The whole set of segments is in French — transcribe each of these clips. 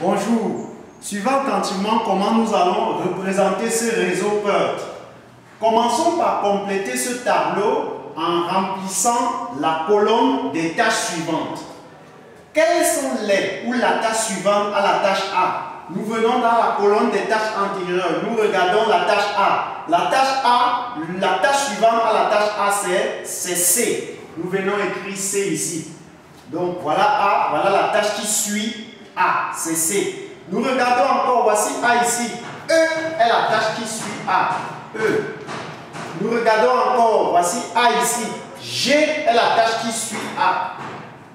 Bonjour. Suivant attentivement comment nous allons représenter ce réseau PERT. Commençons par compléter ce tableau en remplissant la colonne des tâches suivantes. Quelles sont les ou la tâche suivante à la tâche A? Nous venons dans la colonne des tâches antérieures. Nous regardons la tâche A. La tâche A, la tâche suivante à la tâche A, c'est C. Nous venons écrire C ici. Donc voilà A, voilà la tâche qui suit A, c'est C. Nous regardons encore, voici A ici. E est la tâche qui suit A. E. Nous regardons encore, voici A ici. G est la tâche qui suit A.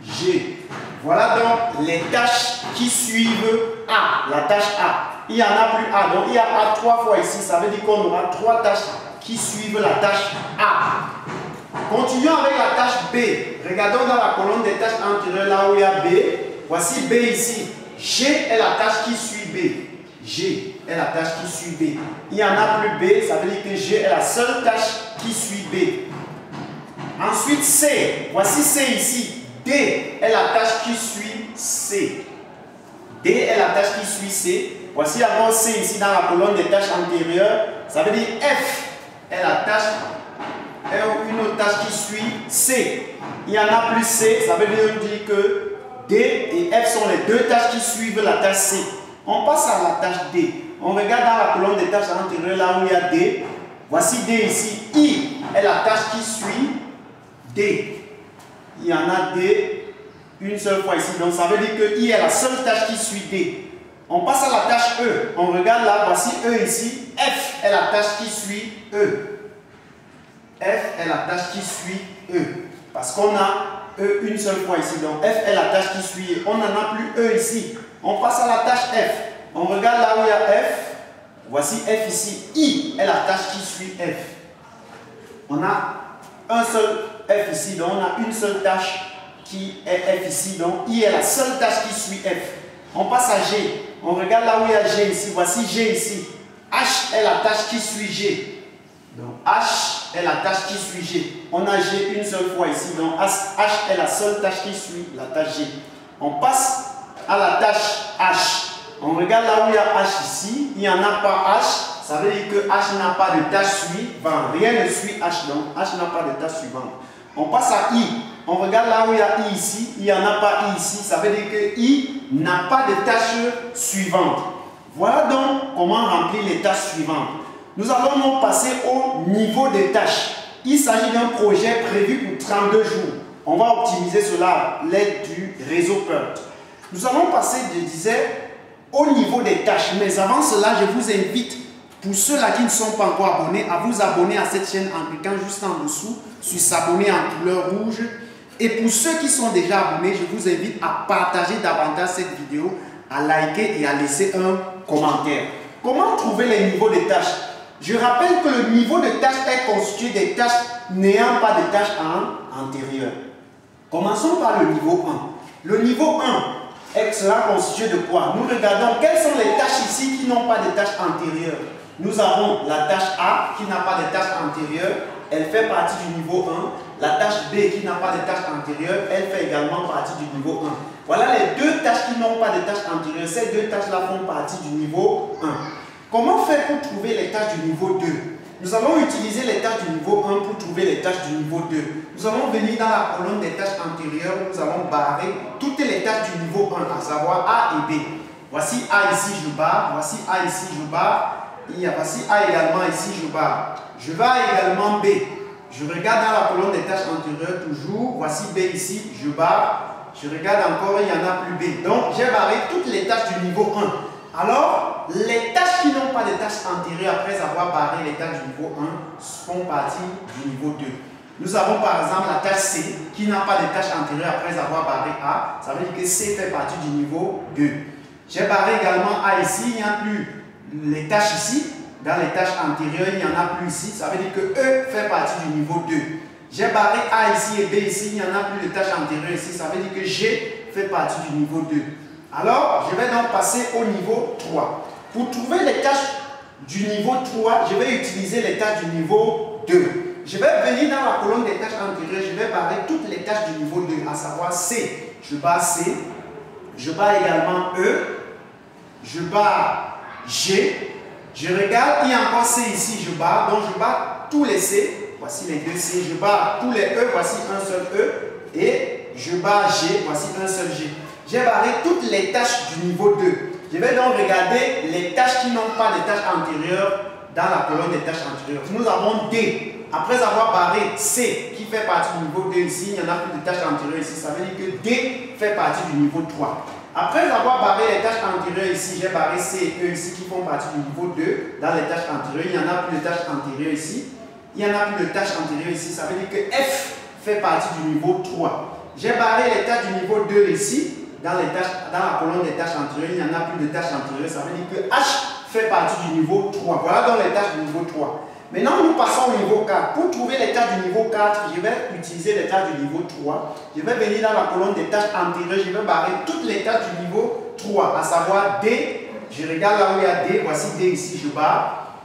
G. Voilà donc les tâches qui suivent A, la tâche A. Il n'y en a plus A, donc il y a A 3 fois ici. Ça veut dire qu'on aura 3 tâches qui suivent la tâche A. Continuons avec la tâche B. Regardons dans la colonne des tâches antérieures, là où il y a B. Voici B ici. G est la tâche qui suit B. G est la tâche qui suit B. Il n'y en a plus B, ça veut dire que G est la seule tâche qui suit B. Ensuite C. Voici C ici. D est la tâche qui suit C. D est la tâche qui suit C. Voici encore C ici dans la colonne des tâches antérieures. Ça veut dire F est la tâche, une autre tâche qui suit C. Il n'y en a plus C, ça veut dire que D et F sont les deux tâches qui suivent la tâche C. On passe à la tâche D. On regarde dans la colonne des tâches antérieures là où il y a D. Voici D ici. I est la tâche qui suit D. Il y en a D une seule fois ici. Donc ça veut dire que I est la seule tâche qui suit D. On passe à la tâche E. On regarde là, voici E ici. F est la tâche qui suit E. F est la tâche qui suit E. Parce qu'on a E une seule fois ici. Donc F est la tâche qui suit E. On n'en a plus E ici. On passe à la tâche F. On regarde là où il y a F. Voici F ici. I est la tâche qui suit F. On a un seul F ici, donc on a une seule tâche qui est F ici, donc I est la seule tâche qui suit F. On passe à G. On regarde là où il y a G ici. Voici G ici. H est la tâche qui suit G. Donc H est la tâche qui suit G. On a G une seule fois ici, donc H est la seule tâche qui suit la tâche G. On passe à la tâche H. On regarde là où il y a H ici. Il n'y en a pas H. Ça veut dire que H n'a pas de tâche suivante. Rien ne suit H, donc H n'a pas de tâche suivante. On passe à I. On regarde là où il y a I ici. Il n'y en a pas I ici. Ça veut dire que I n'a pas de tâche suivante. Voilà donc comment remplir les tâches suivantes. Nous allons donc passer au niveau des tâches. Il s'agit d'un projet prévu pour 32 jours. On va optimiser cela à l'aide du réseau PERT. Nous allons passer, je disais, au niveau des tâches. Mais avant cela, je vous invite, pour ceux-là qui ne sont pas encore abonnés, à vous abonner à cette chaîne en cliquant juste en dessous sur s'abonner en couleur rouge. Et pour ceux qui sont déjà abonnés, je vous invite à partager davantage cette vidéo, à liker et à laisser un commentaire. Comment trouver les niveaux de tâches? Je rappelle que le niveau de tâches est constitué des tâches n'ayant pas de tâches antérieures. Commençons par le niveau 1. Le niveau 1 sera constitué de quoi? Nous regardons quelles sont les tâches ici qui n'ont pas de tâches antérieures. Nous avons la tâche A qui n'a pas de tâches antérieures. Elle fait partie du niveau 1. La tâche B qui n'a pas de tâches antérieures. Elle fait également partie du niveau 1. Voilà les deux tâches qui n'ont pas de tâches antérieures. Ces deux tâches-là font partie du niveau 1. Comment faire pour trouver les tâches du niveau 2? Nous allons utiliser les tâches du niveau 1 pour trouver les tâches du niveau 2. Nous allons venir dans la colonne des tâches antérieures où nous allons barrer toutes les tâches du niveau 1, à savoir A et B. Voici A ici, je barre. Voici A ici, je barre. Voici A également ici, je barre. Je vais également B. Je regarde dans la colonne des tâches antérieures toujours. Voici B ici, je barre. Je regarde encore, il n'y en a plus B. Donc, j'ai barré toutes les tâches du niveau 1. Alors, les tâches qui n'ont pas de tâches antérieures après avoir barré les tâches du niveau 1 font partie du niveau 2. Nous avons par exemple la tâche C qui n'a pas de tâches antérieures après avoir barré A. Ça veut dire que C fait partie du niveau 2. J'ai barré également A ici, il n'y a plus les tâches ici. Dans les tâches antérieures, il n'y en a plus ici. Ça veut dire que E fait partie du niveau 2. J'ai barré A ici et B ici, il n'y en a plus de tâches antérieures ici. Ça veut dire que G fait partie du niveau 2. Alors, je vais donc passer au niveau 3. Pour trouver les tâches du niveau 3, je vais utiliser les tâches du niveau 2. Je vais venir dans la colonne des tâches antérieures, je vais barrer toutes les tâches du niveau 2, à savoir C. Je barre C. Je barre également E. je barre G, je regarde, il y a encore C ici, je barre, donc je barre tous les C, voici les deux C, je barre tous les E, voici un seul E, et je barre G, voici un seul G. J'ai barré toutes les tâches du niveau 2. Je vais donc regarder les tâches qui n'ont pas de tâches antérieures dans la colonne des tâches antérieures. Nous avons D. Après avoir barré C, qui fait partie du niveau 2 ici, il n'y en a plus de tâches antérieures ici. Ça veut dire que D fait partie du niveau 3. Après avoir barré les tâches antérieures ici, j'ai barré C et E ici qui font partie du niveau 2 dans les tâches antérieures. Il n'y en a plus de tâches antérieures ici. Il n'y en a plus de tâches antérieures ici. Ça veut dire que F fait partie du niveau 3. J'ai barré les tâches du niveau 2 ici. Dans la colonne des tâches antérieures, il n'y en a plus de tâches antérieures. Ça veut dire que H fait partie du niveau 3. Voilà donc les tâches du niveau 3. Maintenant, nous passons au niveau 4. Pour trouver les tâches du niveau 4, je vais utiliser les tâches du niveau 3. Je vais venir dans la colonne des tâches antérieures. Je vais barrer toutes les tâches du niveau 3, à savoir D. Je regarde là où il y a D. Voici D ici, je barre.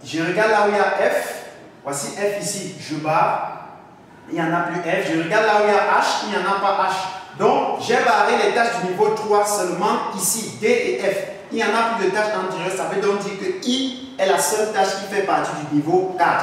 Je regarde là où il y a F. Voici F ici, je barre. Il n'y en a plus F. Je regarde là où il y a H. Il n'y en a pas H. Donc, j'ai barré les tâches du niveau 3 seulement ici, D et F. Il n'y en a plus de tâches antérieures, ça veut donc dire que I est la seule tâche qui fait partie du niveau 4.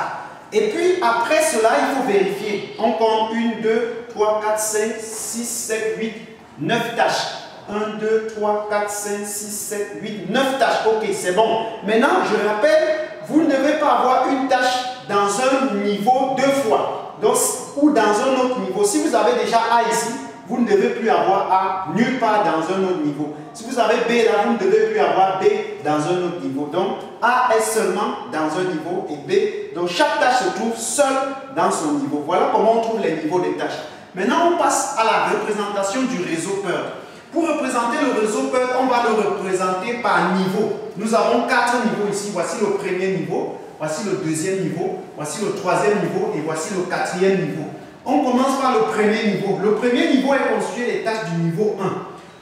Et puis, après cela, il faut vérifier. On compte 1, 2, 3, 4, 5, 6, 7, 8, 9 tâches. 1, 2, 3, 4, 5, 6, 7, 8, 9 tâches. Ok, c'est bon. Maintenant, je rappelle, vous ne devez pas avoir une tâche dans un niveau deux fois. Donc, ou dans un autre niveau. Si vous avez déjà A ici, vous ne devez plus avoir A nulle part dans un autre niveau. Si vous avez B là, vous ne devez plus avoir B dans un autre niveau. Donc, A est seulement dans un niveau et B. Donc, chaque tâche se trouve seule dans son niveau. Voilà comment on trouve les niveaux des tâches. Maintenant, on passe à la représentation du réseau PERT. Pour représenter le réseau PERT, on va le représenter par niveau. Nous avons 4 niveaux ici. Voici le premier niveau, voici le deuxième niveau, voici le troisième niveau et voici le quatrième niveau. On commence par le premier niveau. Le premier niveau est constitué des tâches du niveau 1.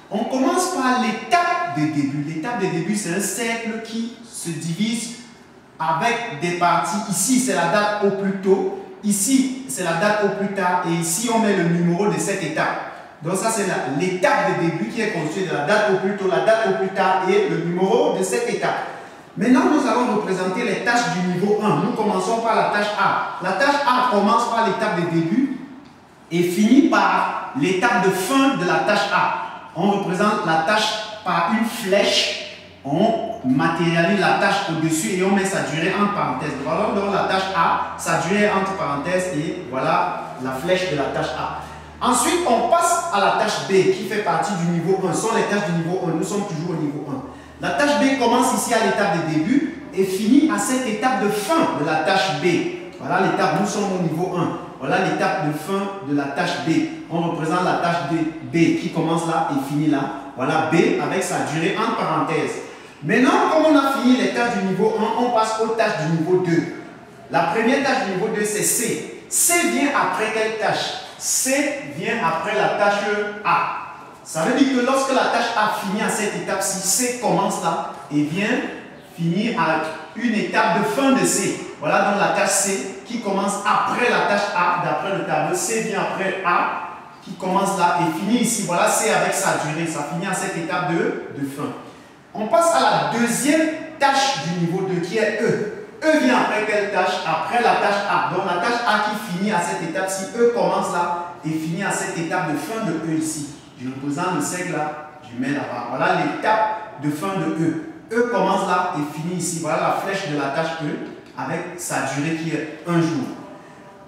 On commence par l'étape de début. L'étape de début, c'est un cercle qui se divise avec des parties. Ici, c'est la date au plus tôt. Ici, c'est la date au plus tard. Et ici, on met le numéro de cette étape. Donc ça, c'est l'étape de début qui est constituée de la date au plus tôt, la date au plus tard et le numéro de cette étape. Maintenant, nous allons représenter les tâches du niveau 1. Nous commençons par la tâche A. La tâche A commence par l'étape de début et finit par l'étape de fin de la tâche A. On représente la tâche par une flèche. On matérialise la tâche au-dessus et on met sa durée entre parenthèses. Voilà donc la tâche A, sa durée entre parenthèses et voilà la flèche de la tâche A. Ensuite, on passe à la tâche B qui fait partie du niveau 1. Ce sont les tâches du niveau 1. Nous sommes toujours au niveau 1. La tâche B commence ici à l'étape de début et finit à cette étape de fin de la tâche B. Voilà l'étape, nous sommes au niveau 1. Voilà l'étape de fin de la tâche B. On représente la tâche B qui commence là et finit là. Voilà B avec sa durée entre parenthèses. Maintenant, comme on a fini les tâches du niveau 1, on passe aux tâches du niveau 2. La première tâche du niveau 2, c'est C. C vient après quelle tâche? C vient après la tâche A. Ça veut dire que lorsque la tâche A finit à cette étape-ci, C commence là et vient finir à une étape de fin de C. Voilà donc la tâche C qui commence après la tâche A, d'après le tableau. C vient après A qui commence là et finit ici. Voilà C avec sa durée, ça finit à cette étape de fin. On passe à la deuxième tâche du niveau 2 qui est E. E vient après quelle tâche? Après la tâche A. Donc la tâche A qui finit à cette étape-ci, E commence là et finit à cette étape de fin de E ici. Je représente le cercle là, je mets là-bas. Voilà l'étape de fin de E. E commence là et finit ici. Voilà la flèche de la tâche E avec sa durée qui est 1 jour.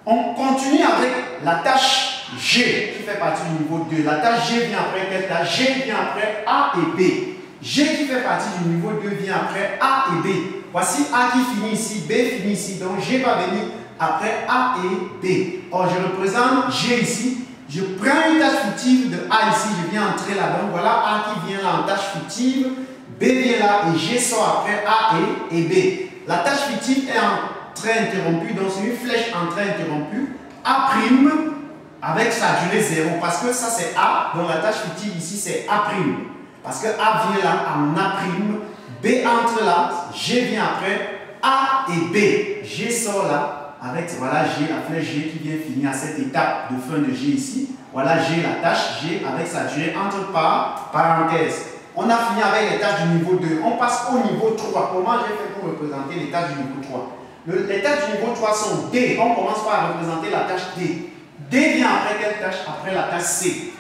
On continue avec la tâche G qui fait partie du niveau 2. La tâche G vient après quelle tâche? G vient après A et B. G qui fait partie du niveau 2 vient après A et B. Voici A qui finit ici, B finit ici. Donc G va venir après A et B. Or, je représente G ici. Je prends une tâche fictive de A ici, je viens entrer là-dedans. Voilà A qui vient là en tâche fictive. B vient là et G sort après A et B. La tâche fictive est en trait interrompu, donc c'est une flèche en trait interrompu. A' avec sa durée 0 parce que ça c'est A. Donc la tâche fictive ici c'est A'. Parce que A vient là en A'. B entre là, G vient après, A et B. G sort là, avec voilà G, la flèche G qui vient finir à cette étape de fin de G ici. Voilà G, la tâche G avec sa durée entre parenthèses. On a fini avec les tâches du niveau 2. On passe au niveau 3. Comment j'ai fait pour représenter les tâches du niveau 3? Les tâches du niveau 3 sont D. On commence par représenter la tâche D. D vient après quelle tâche? Après la tâche C.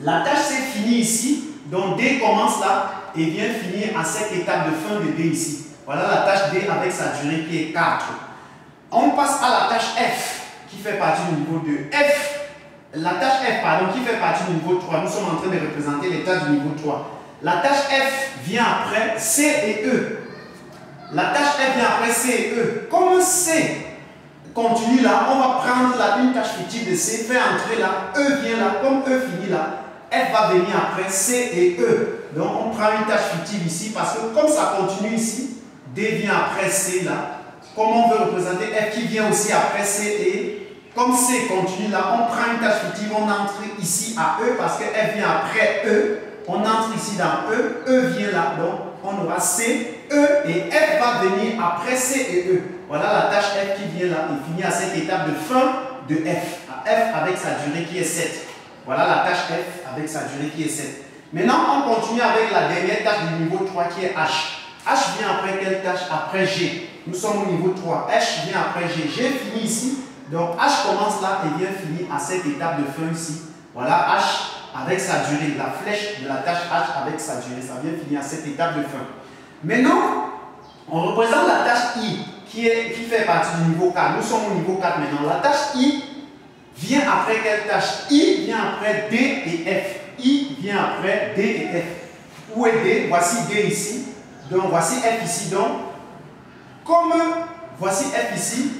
La tâche C finit ici. Donc D commence là et vient finir à cette étape de fin de D ici. Voilà la tâche D avec sa durée qui est 4. On passe à la tâche F qui fait partie du niveau 2. La tâche F, pardon, qui fait partie du niveau 3. Nous sommes en train de représenter les tâches du niveau 3. La tâche F vient après C et E. La tâche F vient après C et E. Comme C continue là, on va prendre là une tâche fictive de C, faire entrer là, E vient là, comme E finit là, F va venir après C et E. Donc on prend une tâche fictive ici parce que comme ça continue ici, D vient après C là. Comme on veut représenter F qui vient aussi après C et comme C continue là, on prend une tâche fictive, on entre ici à E parce que F vient après E. On entre ici dans E, E vient là, donc on aura C, E et F va venir après C et E. Voilà la tâche F qui vient là et finit à cette étape de fin de F. F avec sa durée qui est 7. Voilà la tâche F avec sa durée qui est 7. Maintenant, on continue avec la dernière tâche du niveau 3 qui est H. H vient après quelle tâche? Après G. Nous sommes au niveau 3. H vient après G. G finit ici. Donc H commence là et vient finir à cette étape de fin ici. Voilà H avec sa durée. La flèche de la tâche H avec sa durée. Ça vient finir à cette étape de fin. Maintenant, on représente la tâche I qui fait partie du niveau 4. Nous sommes au niveau 4 maintenant. La tâche I vient après quelle tâche? I vient après D et F. I vient après D et F. Où est D? Voici D ici. Donc voici F ici. Donc, comme voici F ici,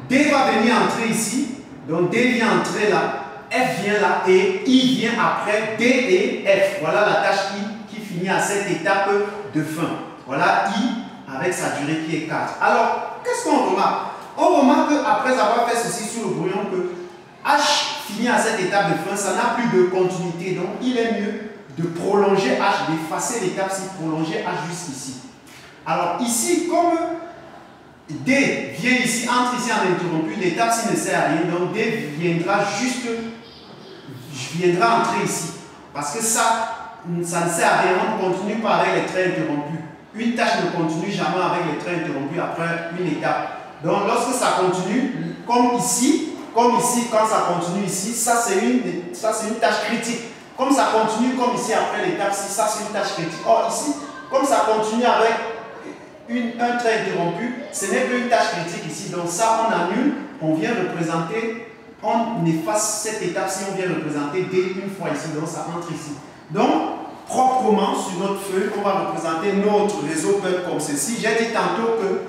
D va venir entrer ici. Donc D vient entrer là. F vient là et I vient après D et F. Voilà la tâche I qui finit à cette étape de fin. Voilà I avec sa durée qui est 4. Alors, qu'est-ce qu'on remarque? On remarque qu'après avoir fait ceci sur le brouillon, que H finit à cette étape de fin, ça n'a plus de continuité. Donc, il est mieux de prolonger H, d'effacer l'étape-ci, prolonger H jusqu'ici. Alors, ici, comme D vient ici, entre ici en interrompu, l'étape-ci ne sert à rien. Donc, D viendra juste, entrer ici. Parce que ça ne sert à rien. On ne continue pas avec les traits interrompus. Une tâche ne continue jamais avec les traits interrompus après une étape. Donc, lorsque ça continue, comme ici, quand ça continue ici, ça c'est une tâche critique. Comme ça continue comme ici après l'étape 6, ça c'est une tâche critique. Or ici, comme ça continue avec un trait interrompu, ce n'est plus une tâche critique ici. Donc ça on annule, on vient représenter, on efface cette étape-ci, on vient représenter D une fois ici, donc ça entre ici. Donc, proprement sur notre feuille, on va représenter notre réseau PEUT comme ceci. J'ai dit tantôt que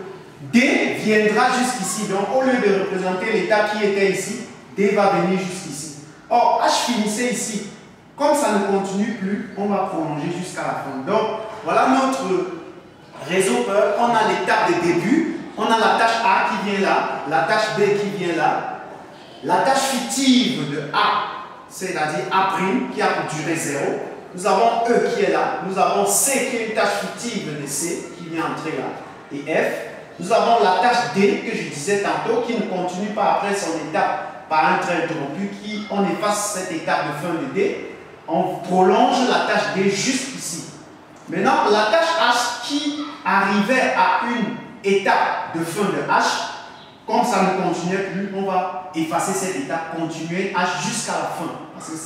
D viendra jusqu'ici. Donc, au lieu de représenter l'étape qui était ici, D va venir jusqu'ici. Or, H finissait ici. Comme ça ne continue plus, on va prolonger jusqu'à la fin. Donc, voilà notre réseau PEUT. On a l'étape de début. On a la tâche A qui vient là, la tâche B qui vient là, la tâche fictive de A, c'est-à-dire A' qui a pour durée 0. Nous avons E qui est là. Nous avons C qui est une tâche fictive de C qui vient entrer là. Et F. Nous avons la tâche D que je disais tantôt qui ne continue pas après son étape par un trait interrompu. On efface cette étape de fin de D. On prolonge la tâche D jusqu'ici. Maintenant, la tâche H qui arrivait à une étape de fin de H, comme ça ne continuait plus, on va effacer cette étape, continuer H jusqu'à la fin. Parce que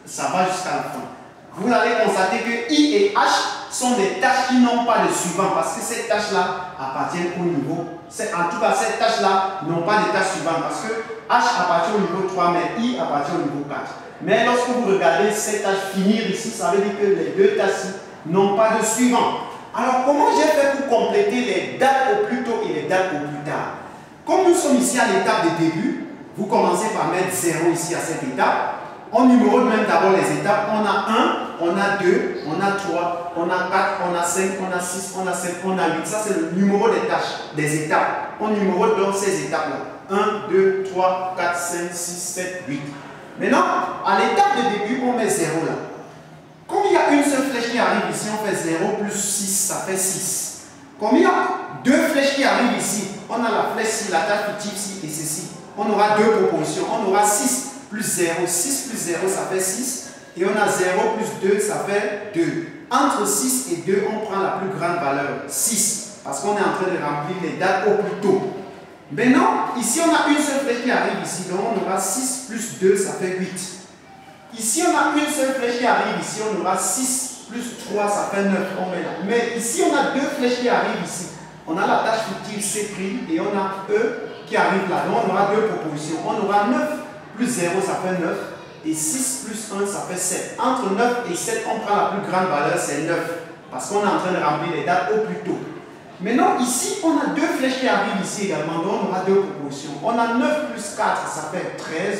ça va jusqu'à la fin. Vous allez constater que I et H sont des tâches qui n'ont pas de suivant parce que ces tâches-là appartiennent au niveau. En tout cas, ces tâches-là n'ont pas de tâches suivantes parce que H appartient au niveau 3, mais I appartient au niveau 4. Mais lorsque vous regardez ces tâches finir ici, ça veut dire que les deux tâches n'ont pas de suivant. Alors, comment j'ai fait pour compléter les dates au plus tôt et les dates au plus tard? Comme nous sommes ici à l'étape de début, vous commencez par mettre 0 ici à cette étape. On numérote même d'abord les étapes. On a 1, on a 2, on a 3, on a 4, on a 5, on a 6, on a 7, on a 8. Ça, c'est le numéro des tâches, des étapes. On numérote donc ces étapes-là. 1, 2, 3, 4, 5, 6, 7, 8. Maintenant, à l'étape de début, on met 0 là. Comme il y a une seule flèche qui arrive ici, on fait 0 plus 6, ça fait 6. Comme il y a deux flèches qui arrivent ici, on a la flèche ici, la tâche fictive ici et ceci. On aura deux propositions. On aura 6 plus 0. 6 plus 0, ça fait 6. Et on a 0 plus 2, ça fait 2. Entre 6 et 2, on prend la plus grande valeur, 6, parce qu'on est en train de remplir les dates au plus tôt. Maintenant, ici, on a une seule flèche qui arrive ici, donc on aura 6 plus 2, ça fait 8. Ici, on a une seule flèche qui arrive ici, on aura 6 plus 3, ça fait 9, on met là. Mais ici, on a deux flèches qui arrivent ici. On a la tâche fictive C' et on a E qui arrive là. Donc, on aura deux propositions. On aura 9 plus 0, ça fait 9. Et 6 plus 1, ça fait 7. Entre 9 et 7, on prend la plus grande valeur, c'est 9. Parce qu'on est en train de remplir les dates au plus tôt. Maintenant, ici, on a deux flèches qui arrivent ici également. Donc, on aura deux propositions. On a 9 plus 4, ça fait 13.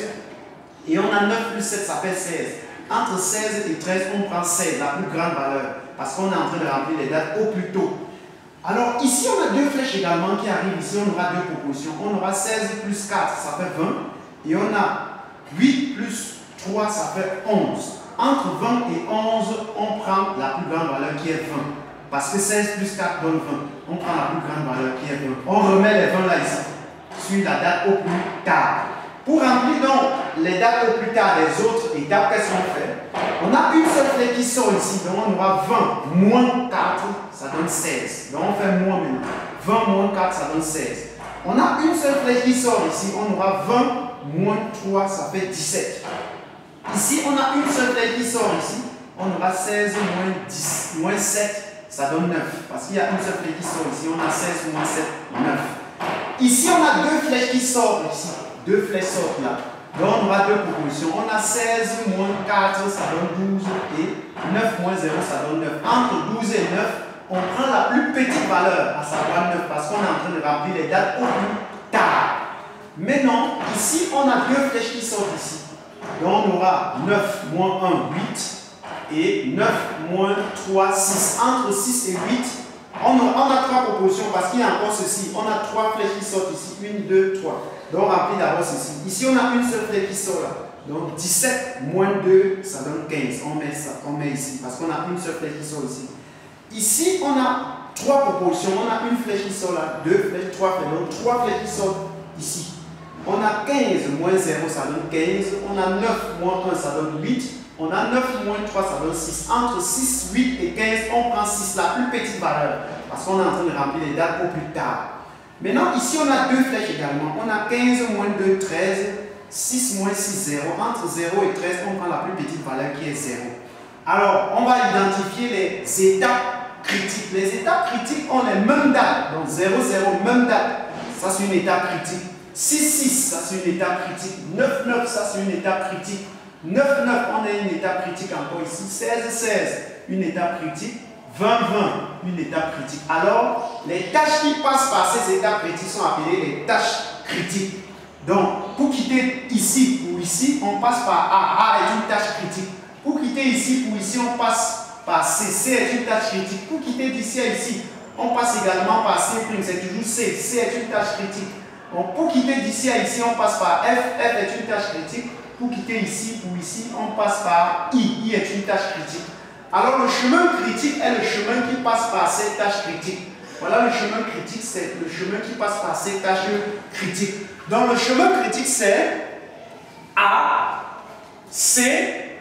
Et on a 9 plus 7, ça fait 16. Entre 16 et 13, on prend 16, la plus grande valeur. Parce qu'on est en train de remplir les dates au plus tôt. Alors, ici, on a deux flèches également qui arrivent ici. On aura deux propositions. On aura 16 plus 4, ça fait 20. Et on a 8 plus 3, ça fait 11. Entre 20 et 11, on prend la plus grande valeur qui est 20. Parce que 16 plus 4 donne 20. On prend la plus grande valeur qui est 20. On remet les 20 là ici. Sur la date au plus tard. Pour remplir donc les dates au plus tard des autres étapes, qu'est-ce qu'on fait? On a une seule flèche qui sort ici. Donc on aura 20 moins 4, ça donne 16. Donc on fait moins maintenant. 20 moins 4, ça donne 16. On a une seule flèche qui sort ici. On aura 20 moins 3, ça fait 17. Ici, on a une seule flèche qui sort ici. On aura 16 moins 10, moins 7, ça donne 9. Parce qu'il y a une seule flèche qui sort ici. On a 16 moins 7, 9. Ici, on a deux flèches qui sortent ici. Deux flèches sortent là. Donc, on aura deux propositions. On a 16 moins 4, ça donne 12. Et 9 moins 0, ça donne 9. Entre 12 et 9, on prend la plus petite valeur, à savoir 9, parce qu'on est en train de remplir les dates au plus tard. Maintenant, ici, on a deux flèches qui sortent ici. Donc, on aura 9 moins 1, 8. Et 9 moins 3, 6. Entre 6 et 8, on a trois propositions parce qu'il y a encore ceci. On a trois flèches qui sortent ici. 1, 2, 3. Donc, on remplit d'abord ceci. Ici, on a une seule flèche qui sort là. Donc, 17 moins 2, ça donne 15. On met ça, on met ici parce qu'on a une seule flèche qui sort ici. Ici, on a trois propositions. On a une flèche qui sort là, deux flèches, trois flèches. Donc, trois flèches qui sortent ici. On a 15 moins 0, ça donne 15. On a 9 moins 1, ça donne 8. On a 9 moins 3, ça donne 6. Entre 6, 8 et 15, on prend 6, la plus petite valeur. Parce qu'on est en train de remplir les dates au plus tard. Maintenant, ici, on a deux flèches également. On a 15 moins 2, 13. 6 moins 6, 0. Entre 0 et 13, on prend la plus petite valeur qui est 0. Alors, on va identifier les étapes critiques. Les étapes critiques ont les mêmes dates. Donc, 0, 0, même date. Ça, c'est une étape critique. 6, 6, ça c'est une étape critique. 9, 9, ça c'est une étape critique. 9, 9, on a une étape critique encore ici. 16, 16, une étape critique. 20, 20, une étape critique. Alors, les tâches qui passent par ces étapes critiques sont appelées les tâches critiques. Donc, pour quitter ici ou ici, on passe par A. A est une tâche critique. Pour quitter ici ou ici, on passe par C. C est une tâche critique. Pour quitter d'ici à ici, on passe également par C', c'est toujours C. C est une tâche critique. Donc, pour quitter d'ici à ici, on passe par F. F est une tâche critique. Pour quitter ici ou ici, on passe par I. I est une tâche critique. Alors, le chemin critique est le chemin qui passe par ces tâches critiques. Voilà, le chemin critique, c'est le chemin qui passe par ces tâches critiques. Donc, le chemin critique, c'est A, C,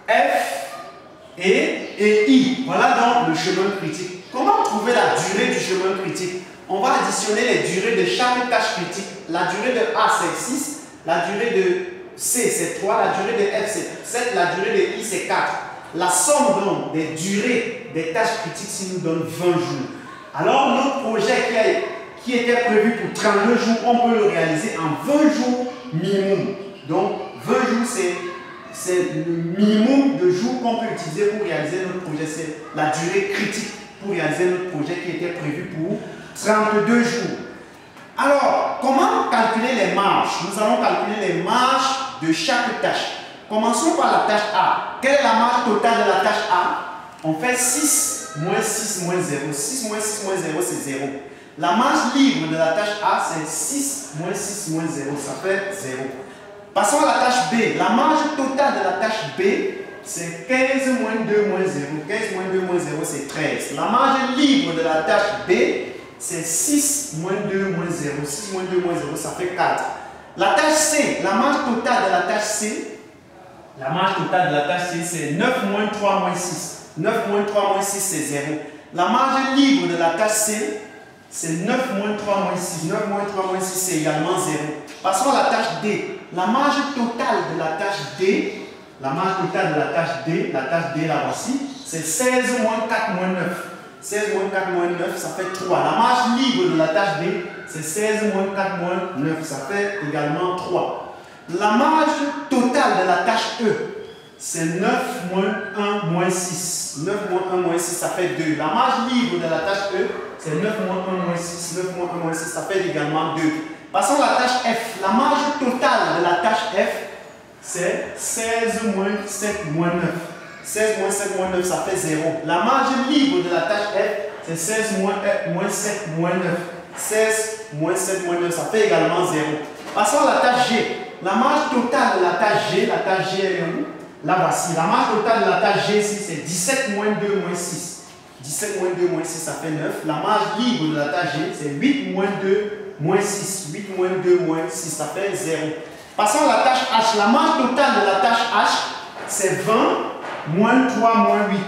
F et I. Voilà donc le chemin critique. Comment trouver la durée du chemin critique? On va additionner les durées de chaque tâche critique. La durée de A, c'est 6. La durée de C, c'est 3. La durée de F, c'est 7. La durée de I, c'est 4. La somme donc des durées des tâches critiques ici nous donne 20 jours. Alors, notre projet qui était prévu pour 32 jours, on peut le réaliser en 20 jours minimum. Donc, 20 jours, c'est le minimum de jours qu'on peut utiliser pour réaliser notre projet. C'est la durée critique pour réaliser notre projet qui était prévu pour 32 jours. Alors, comment calculer les marges? Nous allons calculer les marges de chaque tâche. Commençons par la tâche A. Quelle est la marge totale de la tâche A? On fait 6 moins 6 moins 0. 6 moins 6 moins 0, c'est 0. La marge libre de la tâche A, c'est 6 moins 6 moins 0. Ça fait 0. Passons à la tâche B. La marge totale de la tâche B, c'est 15 moins 2 moins 0. 15 moins 2 moins 0, c'est 13. La marge libre de la tâche B, c'est 6 moins 2 moins 0. 6 moins 2 moins 0, ça fait 4. La tâche C, la marge totale de la tâche C, c'est 9 moins 3 moins 6. 9 moins 3 moins 6, c'est 0. La marge libre de la tâche C, c'est 9 moins 3 moins 6. 9 moins 3 moins 6, c'est également 0. Passons à la tâche D. La marge totale de la tâche D, la tâche D, là voici, c'est 16 moins 4 moins 9. 16 moins 4 moins 9, ça fait 3. La marge libre de la tâche D, c'est 16 moins 4 moins 9, ça fait également 3. La marge totale de la tâche E, c'est 9 moins 1 moins 6. 9 moins 1 moins 6, ça fait 2. La marge libre de la tâche E, c'est 9 moins 1 moins 6. 9 moins 1 moins 6, ça fait également 2. Passons à la tâche F. La marge totale de la tâche F, c'est 16 moins 7 moins 9. 16 moins 7 moins 9, ça fait 0. La marge libre de la tâche F, c'est 16 moins 7 moins 9. 16 moins 7 moins 9, ça fait également 0. Passons à la tâche G. La marge totale de la tâche G, elle est où? Là voici. La marge totale de la tâche G ici, c'est 17 moins 2 moins 6. 17 moins 2 moins 6, ça fait 9. La marge libre de la tâche G, c'est 8 moins 2 moins 6. 8 moins 2 moins 6, ça fait 0. Passons à la tâche H. La marge totale de la tâche H, c'est 20 moins 3 moins 8.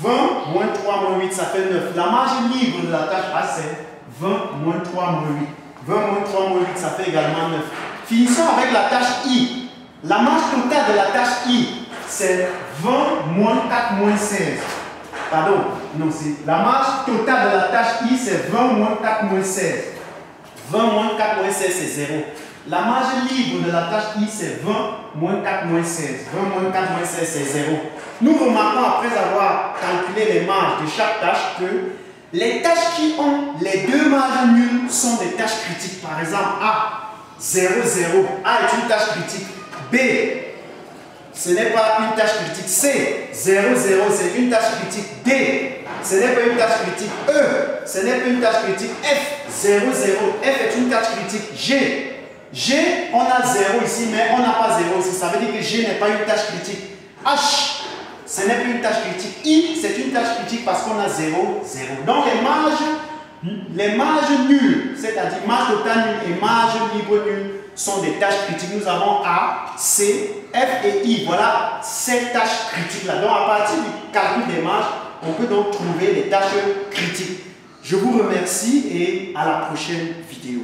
20 moins 3 moins 8, ça fait 9. La marge libre de la tâche H, c'est 20 moins 3 moins 8. 20 moins 3 moins 8, ça fait également 9. Finissons avec la tâche I. La marge totale de la tâche I, c'est 20 moins 4 moins 16. Pardon, non, c'est la marge totale de la tâche I, c'est 20 moins 4 moins 16. 20 moins 4 moins 16, c'est 0. La marge libre de la tâche I, c'est 20 moins 4 moins 16. 20 moins 4 moins 16, c'est 0. Nous remarquons, après avoir calculé les marges de chaque tâche, que les tâches qui ont les deux marges nulles sont des tâches critiques. Par exemple, A, 0, 0. A est une tâche critique. B, ce n'est pas une tâche critique. C, 0, 0, c'est une tâche critique. D, ce n'est pas une tâche critique. E, ce n'est pas une tâche critique. F, 0, 0. F est une tâche critique. G, on a 0 ici, mais on n'a pas 0 ici. Ça veut dire que G n'est pas une tâche critique. H, ce n'est pas une tâche critique. I, c'est une tâche critique parce qu'on a 0, 0. Donc les marges nulles, c'est-à-dire marge totale nulle et marge libre nulle, sont des tâches critiques. Nous avons A, C, F et I. Voilà ces tâches critiques-là. Donc à partir du calcul des marges, on peut donc trouver les tâches critiques. Je vous remercie et à la prochaine vidéo.